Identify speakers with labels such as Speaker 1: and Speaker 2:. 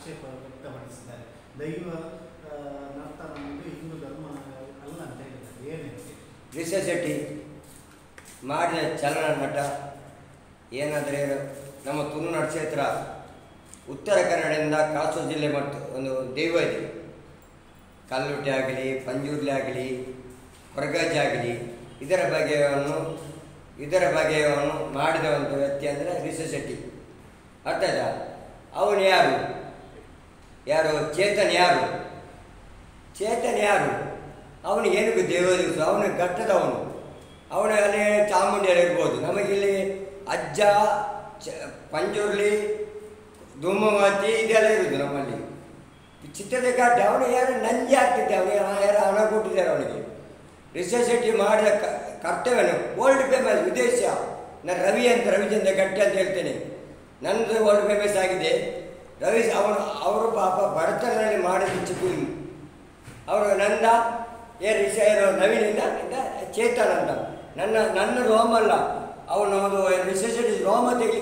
Speaker 1: ಆಕ್ಷೇಪ ವ್ಯಕ್ತಪಡಿಸಿದ್ದಾರೆ. ದೈವ ನರ್ತನ ಒಂದು ಹಿಂದೂ ಧರ್ಮ ಅಲ್ಲ ಅಂತ ಹೇಳಿದ್ದಾರೆ. ಏನು ಹೇಳ್ತೀವಿ?
Speaker 2: ರಿಷಬ್ ಶೆಟ್ಟಿ ಮಾಡಿದ ಚಲನಚಿತ್ರ ಏನಾದರೆ ನಮ್ಮ ತುಳುನಾಡು ಕ್ಷೇತ್ರ ಉತ್ತರ ಕನ್ನಡದಿಂದ ಕಾಸರಗೋಡು ಜಿಲ್ಲೆ ಮತ್ತು ಒಂದು ದೈವ ಇದೆ. ಕಲ್ಲುಟ್ಟಿ ಆಗಲಿ, ಪಂಜುರ್ಲಿ ಆಗಲಿ, ಹೊರಗಜ್ಜೆ ಆಗಲಿ, ಇದರ ಬಗೆಯನ್ನು ಮಾಡಿದ ಒಂದು ವ್ಯಕ್ತಿ ಅಂದರೆ ರಿಷಬ್ ಶೆಟ್ಟಿ. ಅರ್ಥ ಆಯ್ತಾ? ಅವನು ಯಾರು ಚೇತನ್ ಯಾರು ಅವನಿಗೆ ಏನಕ್ಕೂ ದೇವ ದಿವಸ ಅವನು ಘಟ್ಟದವನು. ಅವನ ಅಲ್ಲಿ ಚಾಮುಂಡಿಯಲ್ಲಿ ಇರ್ಬೋದು. ನಮಗಿಲ್ಲಿ ಅಜ್ಜ ಪಂಜುರ್ಲಿ, ಧೂಮವತಿ ಇದೆಲ್ಲ ಇರುವುದು ನಮ್ಮಲ್ಲಿ. ಚಿತ್ರದ ಘಟ್ಟ ಅವನು ಯಾರು ನಂಜಿ ಆಗ್ತಿದ್ದೆ, ಅವನಿಗೆ ಯಾರು ಹಣ ಕೊಟ್ಟಿದ್ದಾರೆ ಅವನಿಗೆ. ರಿಷಬ್ ಶೆಟ್ಟಿ ಮಾಡಿದ ಕರ್ತವ್ಯನು ವರ್ಲ್ಡ್ ಫೇಮಸ್. ವಿದೇಶ ನಾನು ರವಿಚಂದ್ರ ಗಟ್ಟಿ ಅಂತ ಹೇಳ್ತೇನೆ. ನನ್ನದು ವರ್ಲ್ಡ್ ಫೇಮಸ್ ಆಗಿದೆ. ಅವರು ಪಾಪ ಬಡತನದಲ್ಲಿ ಮಾಡಿದ ಚಿಕ್ಕ ಅವರು ನಂದ ನವೀನಿಂದ ಚೇತನ್ ಅಂತ ನನ್ನ ರೋಮ್ ಅಲ್ಲ ಅವನು ರಿಷಬ್ ಶೆಟ್ಟಿ ರೋಮ ತೆಗಿ